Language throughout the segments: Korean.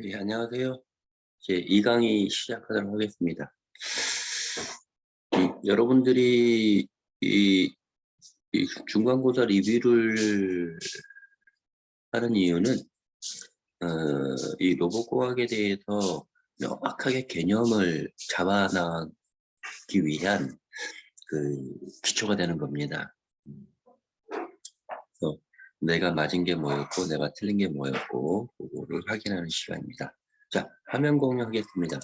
예, 안녕하세요. 이제 이 강의 시작하도록 하겠습니다. 여러분들이 이 중간고사 리뷰를 하는 이유는 이 로봇공학에 대해서 명확하게 개념을 잡아나가기 위한 그 기초가 되는 겁니다. 그래서 내가 맞은 게 뭐였고 내가 틀린 게 뭐였고 그거를 확인하는 시간입니다. 자, 화면 공유하겠습니다.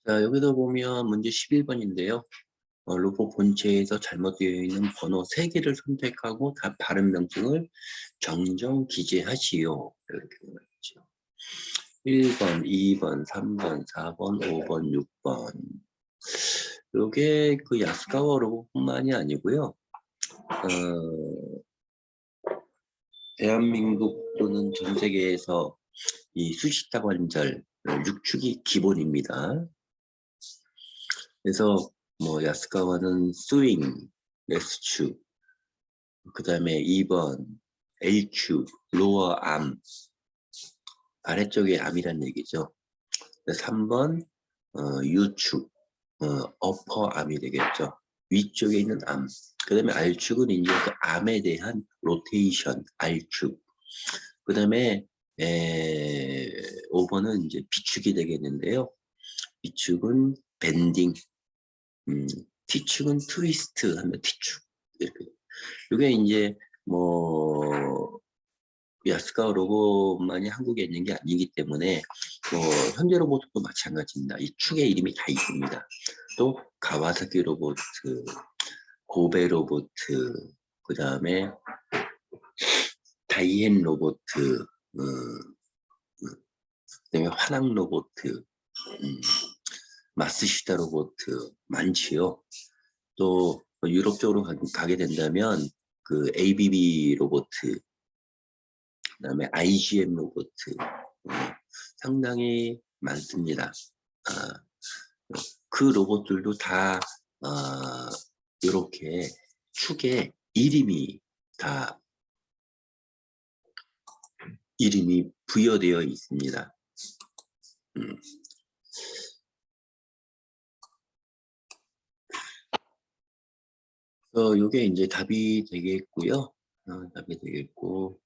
자, 여기서 보면 문제 11번인데요. 로봇 본체에서 잘못되어 있는 번호 3개를 선택하고 발음 명칭을 정정 기재하시오. 이렇게 말했죠. 1번, 2번, 3번, 4번, 5번, 6번. 이게 그 야스카와 로봇뿐만이 아니고요. 대한민국 또는 전 세계에서 이 수식타 관절 6축이 기본입니다. 그래서 뭐 야스카와는 스윙, S축, 그 다음에 2번 L축, 로어 암, 아래쪽에 암이란 얘기죠. 3번 U축, 어퍼 암이 되겠죠. 위쪽에 있는 암. 그 다음에 R축은 이제 그 암에 대한 로테이션, R축. 그 다음에 5번은 이제 B축이 되겠는데요. B축은 밴딩, T축은 트위스트 하면 T축. 이렇게. 이게 이제 뭐 야스카 로봇만이 한국에 있는 게 아니기 때문에 현대 로봇도 마찬가지입니다. 이 축의 이름이 다 있습니다. 또 가와사키 로봇, 고베 로봇, 그 다음에 다이앤 로봇, 그다음에 화랑 로봇, 마스시다 로봇 많지요. 또 유럽 쪽으로 가게 된다면 그 ABB 로봇, 그다음에 IGM 로봇 상당히 많습니다. 그 로봇들도 다 이렇게 축에 다 이름이 부여되어 있습니다. 요게 이제 답이 되겠고요. 답이 되겠고,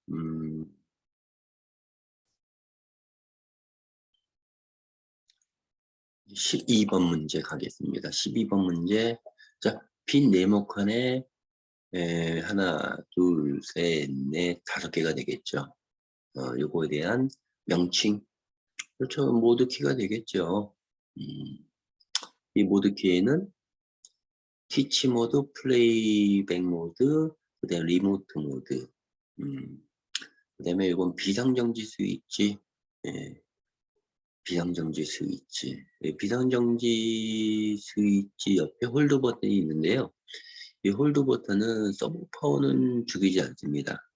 12번 문제 가겠습니다. 12번 문제. 자, 빈 네모칸에 하나, 둘, 셋, 넷, 5개가 되겠죠. 요거에 대한 명칭. 그렇죠. 모드키가 되겠죠. 이 모드키에는 티치 모드, 플레이백 모드, 그 다음에 리모트 모드. 그 다음에 이건 비상정지 스위치. 예, 비상정지 스위치. 예, 비상정지 스위치 옆에 홀드 버튼이 있는데요. 이 홀드 버튼은 서브 파워는 죽이지 않습니다.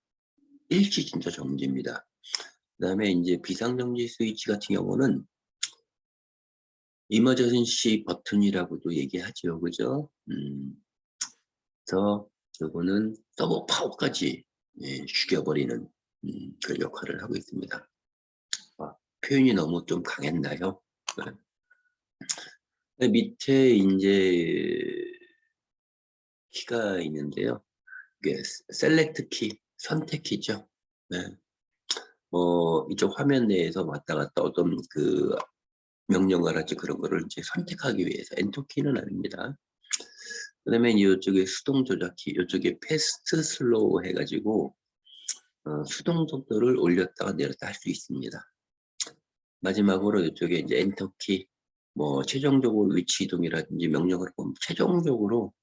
일시 진짜 정지입니다. 그 다음에 이제 비상정지 스위치 같은 경우는 이머전시 버튼이라고도 얘기하죠. 그죠? 그래서 요거는 서브 파워까지 죽여버리는 그런 역할을 하고 있습니다. 표현이 너무 좀 강했나요? 네. 밑에 이제 키가 있는데요. 이게 셀렉트 키, 선택 키죠. 네. 이쪽 화면 내에서 왔다 갔다 어떤 그 명령을 할지 그런 거를 이제 선택하기 위해서 엔터 키는 아닙니다. 그 다음에 이쪽에 수동 조작키, 이쪽에 패스트 슬로우 해가지고 수동 속도를 올렸다가 내렸다 할 수 있습니다. 마지막으로 이쪽에 이제 엔터 키, 최종적으로 위치 이동이라든지 명령을 보면 최종적으로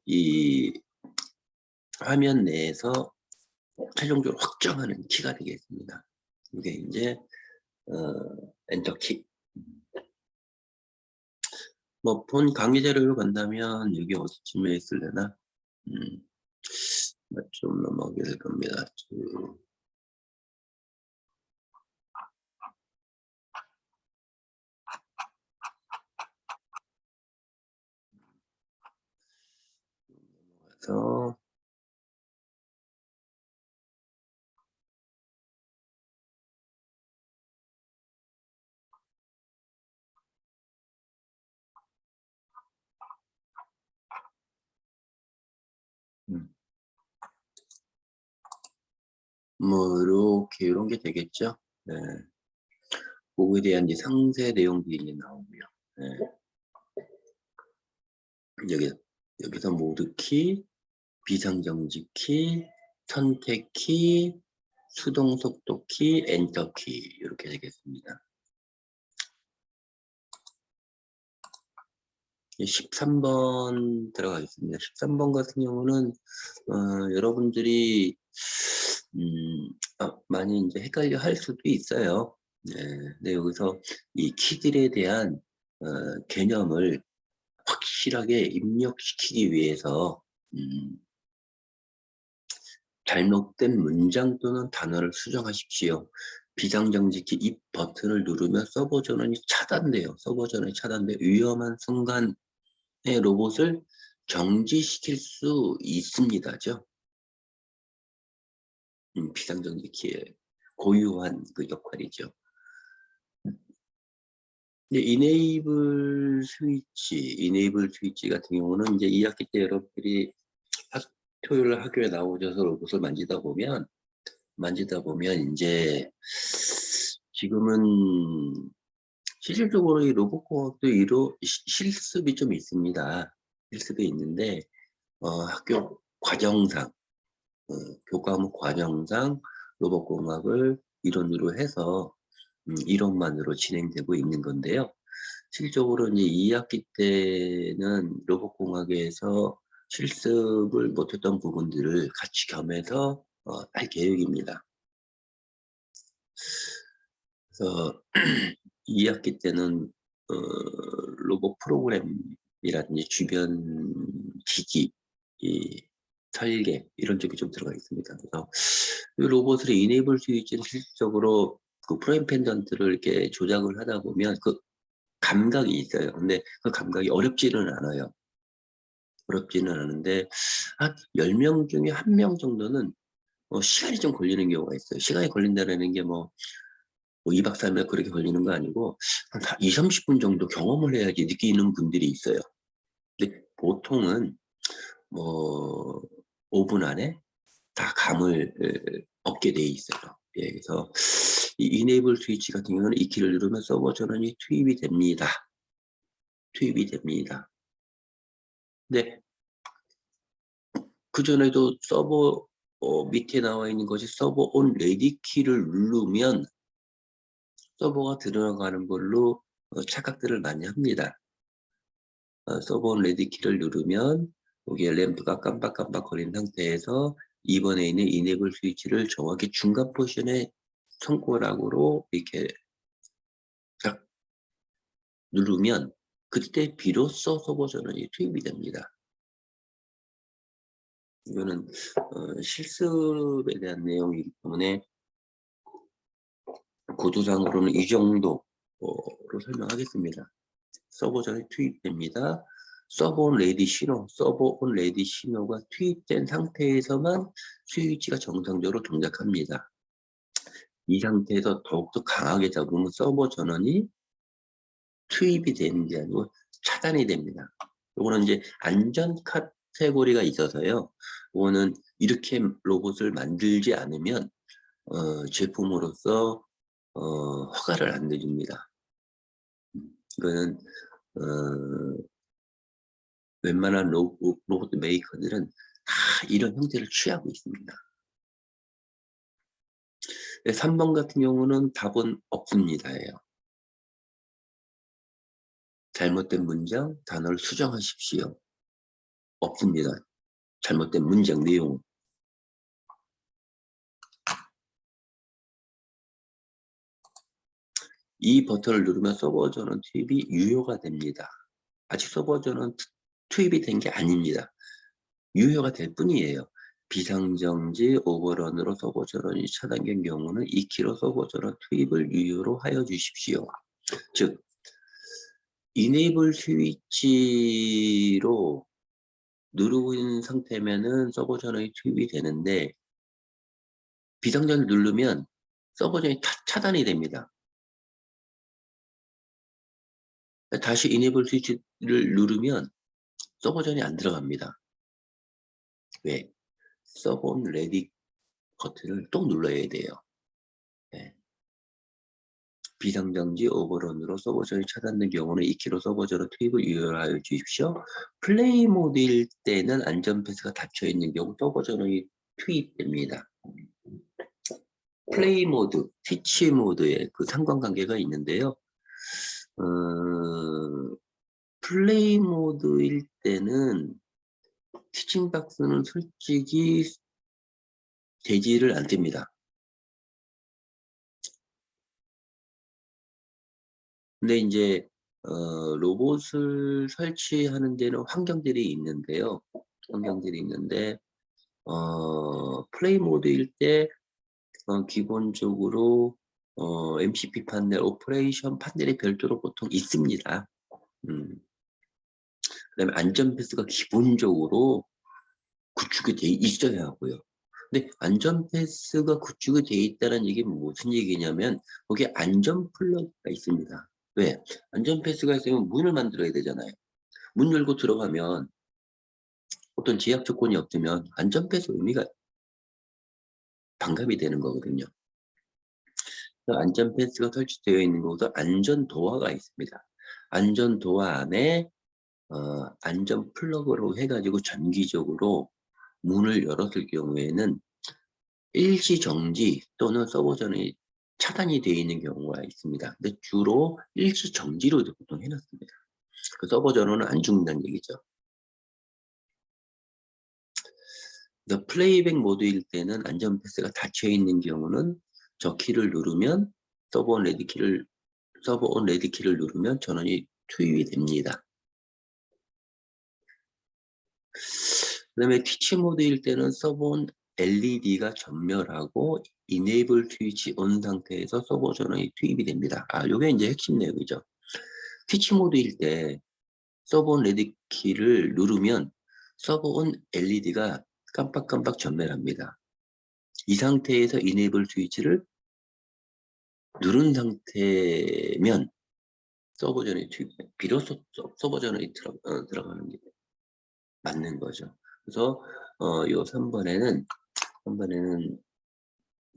이 화면 내에서 최종적으로 확정하는 키가 되겠습니다. 이게 이제 엔터 키. 본 강의 자료로 간다면 여기 어디쯤에 있을려나? 좀 넘어가게 될 겁니다. 해서 뭐 이렇게 이런 게 되겠죠. 네. 그거에 대한 이제 상세 내용들이 이제 나오고요. 네. 여기서 모드 키, 비상정지 키, 선택 키, 수동 속도 키, 엔터 키 이렇게 되겠습니다. 13번 들어가겠습니다. 13번 같은 경우는 여러분들이 많이 이제 헷갈려 할 수도 있어요. 네, 여기서 이 키들에 대한 개념을 확실하게 입력시키기 위해서 잘못된 문장 또는 단어를 수정하십시오. 비상정지키 이 버튼을 누르면 서버 전원이 차단돼요. 서버 전원이 차단돼 위험한 순간에 로봇을 정지시킬 수 있습니다죠. 비상정지키의 고유한 그 역할이죠. 이제 이네이블 스위치 같은 경우는 이제 2학기 때 여러분들이 토요일 학교에 나오셔서 로봇을 만지다 보면 이제 지금은 실질적으로 이 로봇공학도 실습이 좀 있습니다. 실습이 있는데 학교 과정상 교과목 과정상 로봇공학을 이론으로 해서 이론만으로 진행되고 있는 건데요. 실질적으로 이제 2학기 때는 로봇공학에서 실습을 못했던 부분들을 같이 겸해서 할 계획입니다. 그래서 2학기 때는 로봇 프로그램이라든지 주변 기기, 설계 이런 쪽이 좀 들어가 있습니다. 그래서 이 로봇을 이네이블 스위치는 실질적으로 그 프레임 펜던트를 이렇게 조작을 하다 보면 그 감각이 있어요. 근데 그 감각이 어렵지는 않아요. 어렵지는 않은데 한 10명 중에 1명 정도는 시간이 좀 걸리는 경우가 있어요. 시간이 걸린다는 게 뭐 2박 3일 그렇게 걸리는 거 아니고 한 20-30분 정도 경험을 해야지 느끼는 분들이 있어요. 근데 보통은 뭐 5분 안에 다 감을 얻게 돼 있어요. 예, 그래서 이 이네이블 스위치 같은 경우는 이 키를 누르면 서버 전원이 투입이 됩니다. 네. 그전에도 서버 밑에 나와 있는 것이 서버 온 레디 키를 누르면 서버가 들어가는 걸로 착각들을 많이 합니다. 서버 온 레디 키를 누르면 여기에 램프가 깜빡깜빡 거리는 상태에서 2번에 있는 이네이블 스위치를 정확히 중간 포션에 손가락으로 이렇게 딱 누르면 그때 비로소 서버 전원이 투입이 됩니다. 이거는 실습에 대한 내용이기 때문에 구조상으로는 이 정도로 설명하겠습니다. 서버 전에 투입됩니다. 서버 온 레디 신호가 투입된 상태에서만 스위치가 정상적으로 동작합니다. 이 상태에서 더욱더 강하게 잡으면 서버 전원이 투입이 되는 게 아니고 차단이 됩니다. 이거는 이제 안전 카테고리가 있어서요. 이거는 이렇게 로봇을 만들지 않으면 제품으로서 허가를 안 내줍니다. 이거는 웬만한 로봇 메이커들은 다 이런 형태를 취하고 있습니다. 3번 같은 경우는 답은 없습니다예요. 잘못된 문장, 단어를 수정하십시오. 없습니다. 잘못된 문장 내용. 이 버튼을 누르면 서버 전원 투입이 유효가 됩니다. 아직 서버 전원 투입이 된 게 아닙니다. 유효가 될 뿐이에요. 비상정지 오버런으로 서버 전원이 차단된 경우는 2kg 서버 전원 투입을 유효로 하여 주십시오. 즉 이네이블 스위치로 누르고 있는 상태면은 서버 전원이 투입이 되는데 비상전을 누르면 서버 전원이 차단이 됩니다. 다시 이네이블 스위치를 누르면 서버 전원이 안 들어갑니다. 왜? 서버 온 레디 버튼을 또 눌러야 돼요. 네. 비상정지 오버런으로 서버 전원이 차단된 경우는 2kg 서버 전원 투입을 유의하여 주십시오. 플레이 모드일 때는 안전 패스가 닫혀 있는 경우 서버 전원이 투입됩니다. 플레이 모드, 티치 모드의 그 상관관계가 있는데요. 플레이 모드일 때는 티칭 박스는 솔직히 되지를 않습니다. 근데 이제 로봇을 설치하는 데는 환경들이 있는데요. 플레이 모드일 때 기본적으로 MCP 판넬, 오퍼레이션 판넬이 별도로 보통 있습니다. 그다음에 안전 패스가 기본적으로 구축이 돼 있어야 하고요. 근데 안전 패스가 구축이 돼 있다는 얘기 무슨 얘기냐면 거기에 안전 플러그가 있습니다. 왜? 안전 패스가 있으면 문을 만들어야 되잖아요. 문 열고 들어가면 어떤 제약 조건이 없으면 안전 패스 의미가 반감이 되는 거거든요. 안전 패스가 설치되어 있는 곳은 안전 도어가 있습니다. 안전 도어 안에 안전 플러그로 해가지고 전기적으로 문을 열었을 경우에는 일시 정지 또는 서버 전원이 차단이 되어 있는 경우가 있습니다. 근데 주로 일시 정지로 보통 해놨습니다. 그 서버 전원은 안 죽는다는 얘기죠. 그래서 플레이백 모드일 때는 안전 패스가 닫혀 있는 경우는 저 키를 누르면 서버 온 레디 키를 누르면 전원이 투입이 됩니다. 그 다음에 티치 모드일 때는 서버 온 LED가 전멸하고 이네이블 스위치 온 상태에서 서버 전원이 투입이 됩니다. 요게 이제 핵심 내용이죠. 티치 모드일 때 서버 온 레디 키를 누르면 서버 온 LED가 깜빡깜빡 전멸합니다. 이 상태에서 이네이블 스위치를 누른 상태면 서버 전원이 비로소 서버 전원이 들어가는 게 맞는 거죠. 그래서 요 3번에는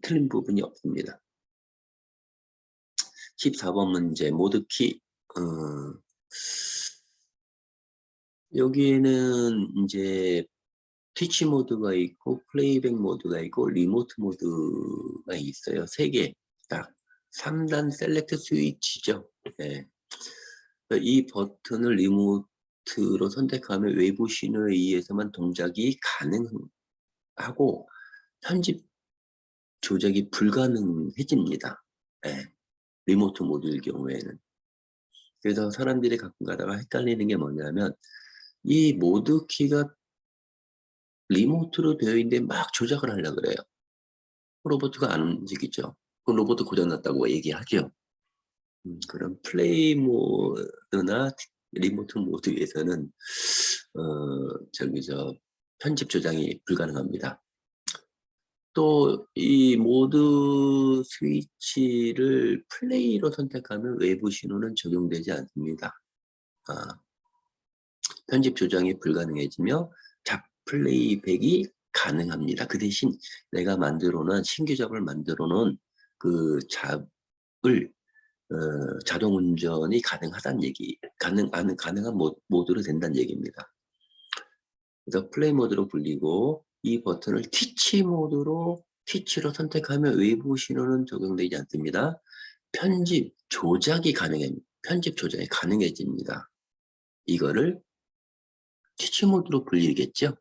틀린 부분이 없습니다. 14번 문제 모드키 여기에는 이제 티치 모드가 있고 플레이백 모드가 있고 리모트 모드가 있어요. 3개 딱 3단 셀렉트 스위치죠. 네. 이 버튼을 리모트로 선택하면 외부 신호에 의해서만 동작이 가능하고 편집 조작이 불가능해집니다. 네. 리모트 모드일 경우에는. 그래서 사람들이 가끔 가다가 헷갈리는 게 뭐냐면 이 모드 키가 리모트로 되어 있는데 막 조작을 하려고 그래요. 로봇가 안 움직이죠. 그럼 로봇 고장났다고 얘기하죠. 그런 플레이 모드나 리모트 모드에서는 편집 조작이 불가능합니다. 또 이 모드 스위치를 플레이로 선택하면 외부 신호는 적용되지 않습니다. 편집 조정이 불가능해지며 잡 플레이백이 가능합니다. 그 대신 내가 신규 잡을 만들어 놓은 그 잡을 자동 운전이 가능하다는 얘기, 가능한 모드로 된다는 얘기입니다. 그래서 플레이 모드로 불리고 이 버튼을 티치로 선택하면 외부 신호는 적용되지 않습니다. 편집 조작이 가능해집니다. 이거를 티치 모드로 불리겠죠.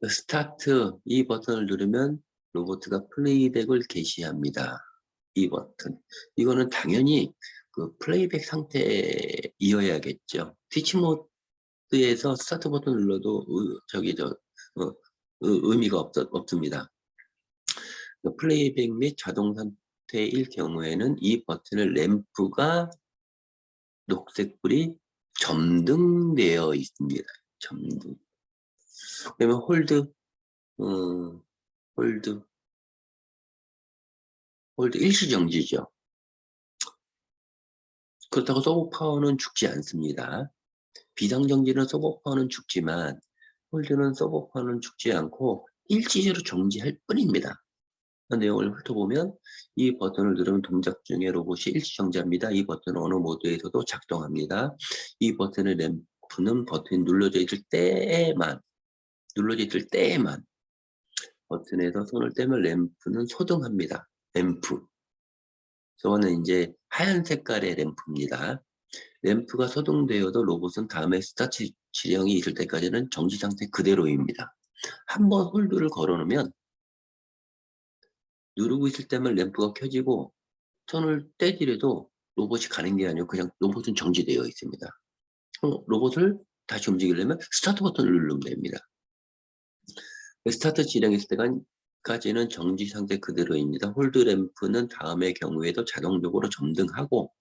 스타트 이 버튼을 누르면 로봇가 플레이백을 개시합니다. 이 버튼. 이거는 당연히 그 플레이백 상태이어야겠죠. 티치 모드에서 스타트 버튼 눌러도 의미가 없습니다. 플레이백 및 자동 상태일 경우에는 이 버튼을 램프가 녹색불이 점등되어 있습니다. 점등. 그러면 홀드, 홀드 일시정지죠. 그렇다고 서버파워는 죽지 않습니다. 비상정지는 서버파워는 죽지만 홀드는 서버파워는 죽지 않고 일시적으로 정지할 뿐입니다. 그 내용을 훑어보면 이 버튼을 누르면 동작 중에 로봇이 일시정지합니다. 이 버튼은 어느 모드에서도 작동합니다. 이 버튼의 램프는 버튼이 눌러져 있을 때에만 버튼에서 손을 떼면 램프는 소등합니다. 램프. 저거는 이제 하얀 색깔의 램프입니다. 램프가 소등되어도 로봇은 다음에 스타트 지령이 있을 때까지는 정지 상태 그대로입니다. 한번 홀드를 걸어놓으면 누르고 있을 때만 램프가 켜지고 손을 떼더라도 로봇이 가는 게 아니고 그냥 로봇은 정지되어 있습니다. 로봇을 다시 움직이려면 스타트 버튼을 누르면 됩니다. 스타트 지령이 있을 때까지는 정지 상태 그대로입니다. 홀드 램프는 다음의 경우에도 자동적으로 점등하고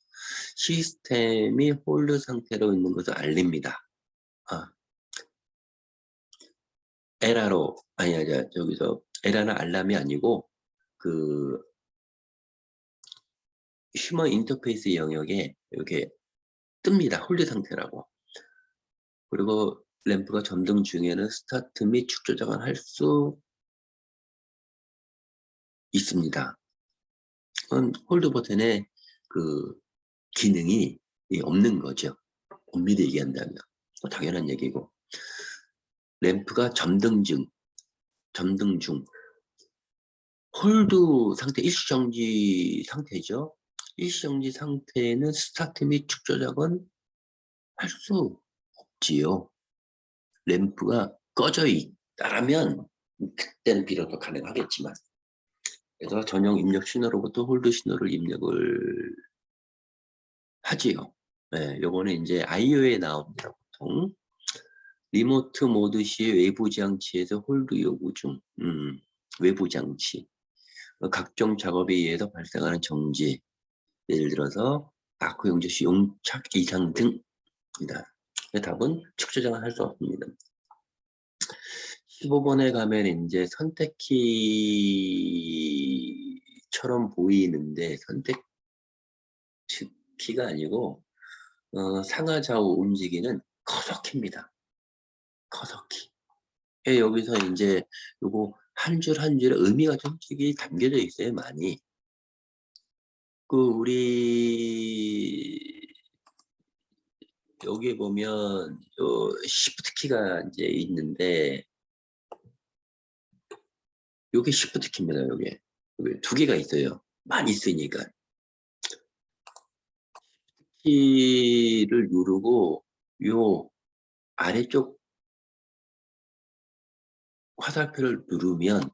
시스템이 홀드 상태로 있는 것을 알립니다. 에라로 저기서 에라는 알람이 아니고 그 휴먼 인터페이스 영역에 이렇게 뜹니다. 홀드 상태라고. 그리고 램프가 점등 중에는 스타트 및 축 조정을 할 수 있습니다. 홀드 버튼에 그 기능이 없는 거죠. 엄밀히 얘기한다면 당연한 얘기고, 램프가 점등 중 홀드 상태, 일시정지 상태죠. 일시정지 상태에는 스타트 및 축 조작은 할 수 없지요. 램프가 꺼져 있다라면 그때는 비로소 가능하겠지만, 그래서 전용 입력 신호로부터 홀드 신호를 입력을 하지요. 네, 요거는 이제 IO에 나옵니다. 보통 리모트 모드 시 외부 장치에서 홀드 요구 중, 외부 장치, 각종 작업에 의해서 발생하는 정지, 예를 들어서 아크 용접 시 용착 이상 등입니다. 답은 축 조정을 할 수 없습니다. 15번에 가면 이제 선택키처럼 보이는데 선택키가 아니고 상하 좌우 움직이는 커서키입니다. 커서키. 여기서 이제 요거 한 줄 한 줄에 의미가 솔직히 담겨져 있어요, 많이. 우리 여기에 보면 요 시프트 키가 이제 있는데 요게 시프트 키입니다. 요게 두 개가 있어요. 많이 쓰니까. 키를 누르고 요 아래쪽 화살표를 누르면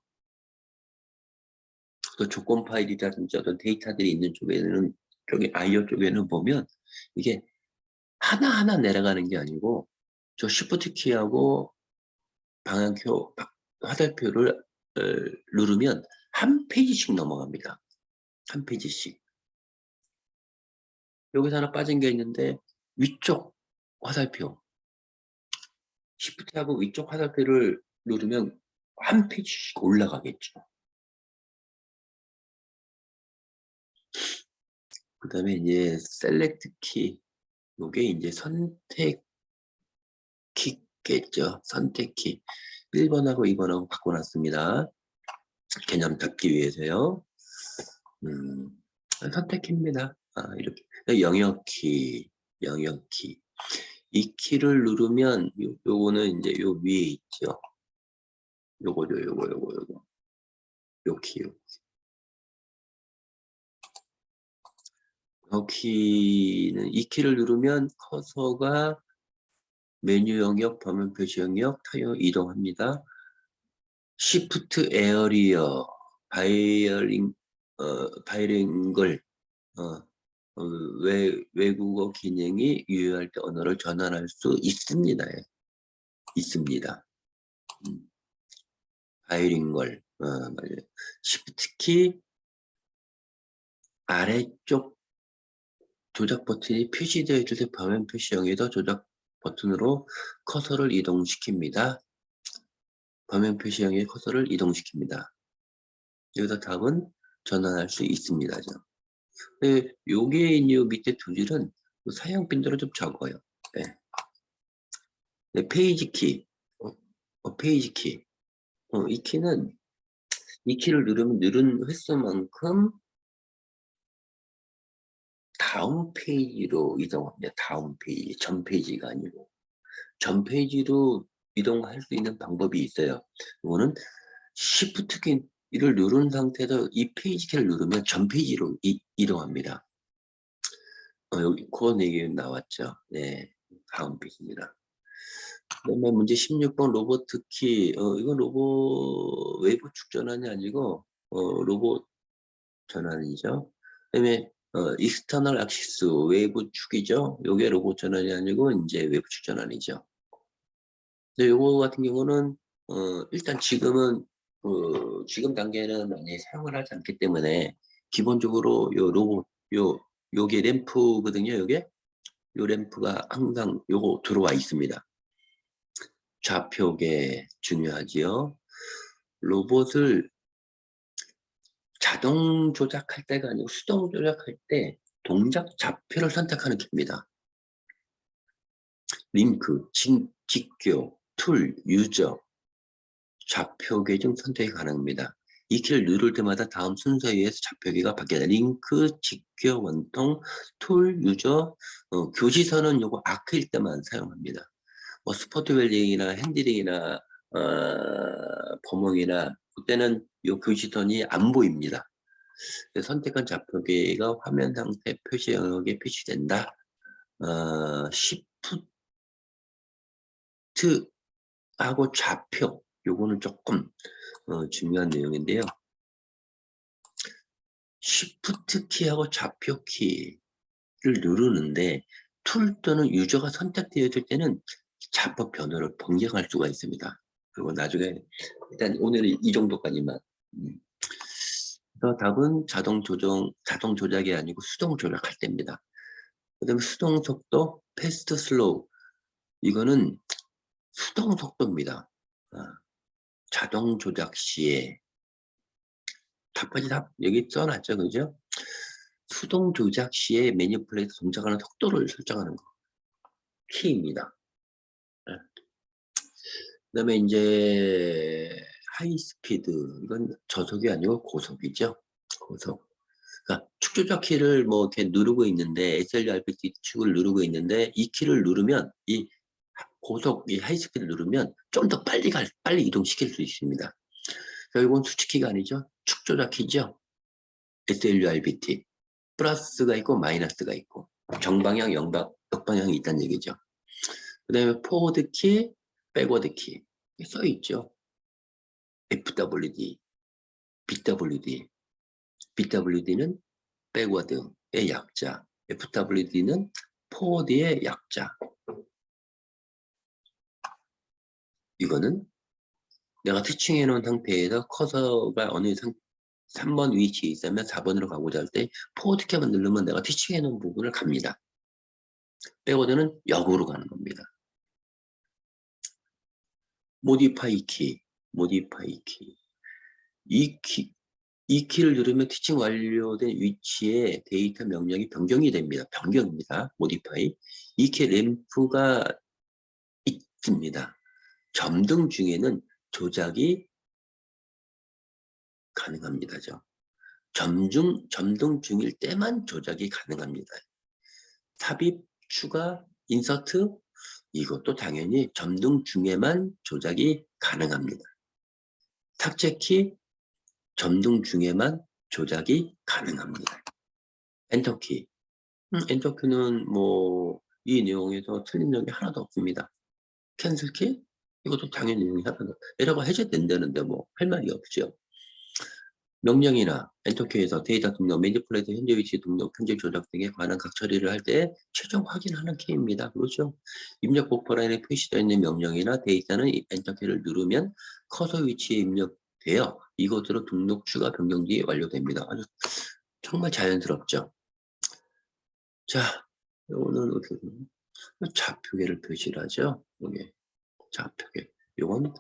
또 조건 파일이라든지 어떤 데이터들이 있는 쪽에는 저기 IO 쪽에는 보면 이게 하나하나 내려가는 게 아니고 저 시프트 키하고 방향표 화살표를 누르면 한 페이지씩 넘어갑니다. 한 페이지씩. 여기서 하나 빠진 게 있는데 위쪽 화살표 시프트하고 위쪽 화살표를 누르면 한 페이지씩 올라가겠죠. 그 다음에 이제 셀렉트 키, 요게 이제 선택 키겠죠. 선택 키. 1번하고 2번하고 바꿔놨습니다. 개념 잡기 위해서요. 선택 키입니다. 이렇게. 영역 키. 이 키를 누르면 요거는 이제 요 위에 있죠. 요거죠, 요거. 요 키. 키는 이 키를 누르면 커서가 메뉴 영역, 화면 표시 영역, 타이어 이동합니다. 시프트 에어리어, 바이링걸, 외국어 기능이 유효할 때 언어를 전환할 수 있습니다. 있습니다. 바이링걸, 맞아요. 시프트 키 아래쪽 조작 버튼이 표시되어 있을 때 화면 표시형에서 조작 버튼으로 커서를 이동시킵니다. 화면 표시형의 커서를 이동시킵니다. 여기서 답은 전환할 수 있습니다. 네, 요게 있는 요 밑에 두 줄은 사용 빈도로 좀 적어요. 네. 네, 페이지 키. 페이지 키. 이 키는 이 키를 누르면 누른 횟수만큼 다음 페이지로 이동합니다. 다음 페이지, 전 페이지가 아니고 전 페이지로 이동할 수 있는 방법이 있어요. 이거는 Shift 키를 누른 상태에서 이 페이지 키를 누르면 전 페이지로 이동합니다. 여기 그런 얘기 나왔죠. 네, 다음 페이지입니다. 그다음에 문제 16번 로봇 키. 이건 로봇 외부 축 전환이 아니고 로봇 전환이죠. 그다음에 external axis 외부 축이죠. 요게 로봇 전환이 아니고 이제 외부 축 전환이죠. 근데 요거 같은 경우는 일단 지금은 지금 단계는 많이 사용을 하지 않기 때문에 기본적으로 요 로봇 요게 램프거든요. 요게 요 램프가 항상 요거 들어와 있습니다. 좌표계 중요하지요. 로봇을 자동 조작할 때가 아니고 수동 조작할 때 동작 좌표를 선택하는 키입니다. 링크, 직교, 툴, 유저, 좌표계 중 선택이 가능합니다. 이 키를 누를 때마다 다음 순서에 의해서 좌표계가 바뀌어요. 링크, 직교, 원통, 툴, 유저, 교시선은 요거 아크일 때만 사용합니다. 스포트 웰링이나 핸들링이나 버멍이나 그때는 요 교시선이 안 보입니다. 선택한 좌표계가 화면 상태 표시 영역에 표시된다. Shift하고 좌표 요거는 조금 중요한 내용인데요. Shift 키하고 좌표 키를 누르는데 툴 또는 유저가 선택되었을 때는 자법 변호를 변경할 수가 있습니다. 그리고 나중에 일단 오늘은 이 정도까지만. 그래서 답은 자동 조작이 아니고 수동 조작할 때입니다. 그 다음에 수동 속도, 패스트 슬로우. 이거는 수동 속도입니다. 자동 조작 시에 답까지 답 여기 써놨죠, 그죠? 수동 조작 시에 매니플레이터 동작하는 속도를 설정하는 거 키입니다. 그다음에 이제 하이 스피드 이건 저속이 아니고 고속이죠. 고속. 그러니까 축 조작 키를 뭐 이렇게 누르고 있는데 SLRPT 축을 누르고 있는데 이 키를 누르면 이 고속 이 하이 스피드 누르면 좀 더 빨리 이동시킬 수 있습니다. 그러니까 이건 수치키가 아니죠. 축 조작 키죠. SLRPT 플러스가 있고 마이너스가 있고 정방향, 역방향이 있다는 얘기죠. 그 다음에 포워드 키, 백워드 키 써있죠. FWD, BWD. BWD는 백워드의 약자, FWD는 포워드의 약자. 이거는 내가 티칭해 놓은 상태에서 커서가 어느 3번 위치에 있으면 4번으로 가고자 할 때 포워드 키만 누르면 내가 티칭해 놓은 부분을 갑니다. 백워드는 역으로 가는 겁니다. 모디파이 키, 모디파이 키. 이 키를 누르면 티칭 완료된 위치에 데이터 명령이 변경이 됩니다. 변경입니다. 모디파이. 이 키 램프가 있습니다. 점등 중에는 조작이 가능합니다. 점등 중일 때만 조작이 가능합니다. 삽입, 추가, 인서트 이것도 당연히 점등 중에만 조작이 가능합니다. 삭제키 점등 중에만 조작이 가능합니다. 엔터키. 엔터키는 뭐 이 내용에서 틀린 적이 하나도 없습니다. 캔슬키? 이것도 당연히 하나도 에러가 해제된다는데 뭐 할 말이 없죠. 명령이나 엔터키에서 데이터 등록, 매니플레이터 현재 위치 등록, 현재 조작 등에 관한 각 처리를 할 때 최종 확인하는 키입니다. 그렇죠? 입력 버퍼라인에 표시되어 있는 명령이나 데이터는 엔터키를 누르면 커서 위치에 입력되어 이것으로 등록 추가 변경 뒤에 완료됩니다. 아주 정말 자연스럽죠. 자, 요거는 어떻게 보면 좌표계를 표시를 하죠. 요게 좌표계. 요건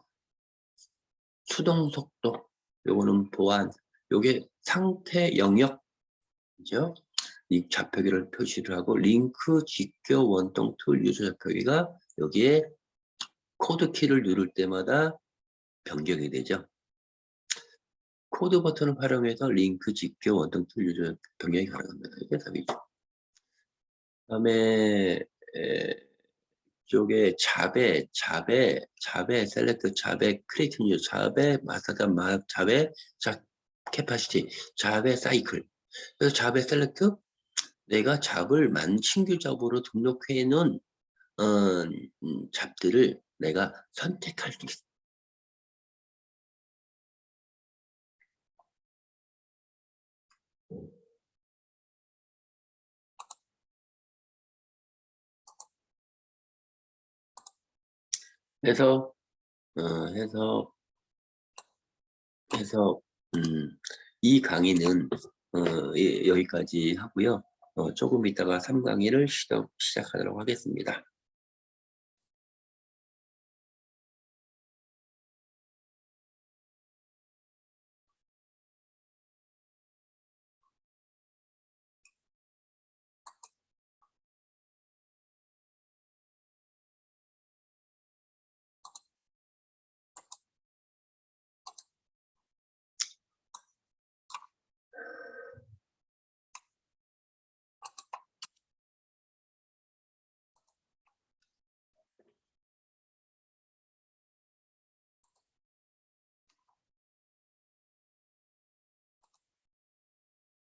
수동 속도. 요거는 보안. 요게 상태 영역이죠. 이 좌표계를 표시를 하고 링크 직교 원동 툴 유저 좌표계가 여기에 코드 키를 누를 때마다 변경이 되죠. 코드 버튼을 활용해서 링크 직교 원동 툴 유저 변경이 가능합니다. 이게 답이죠. 그다음에 쪽에 자베 셀렉트 자베 크리에이트 뉴 자베 마스터 자베 자 캐파시티 자베 사이클. 그래서 자베 셀렉트 내가 잡을 신규 잡으로 등록해 놓은 잡들을 내가 선택할 수 있어. 그래서 해서 이 강의는 여기까지 하고요. 조금 있다가 3강의를 시작하도록 하겠습니다.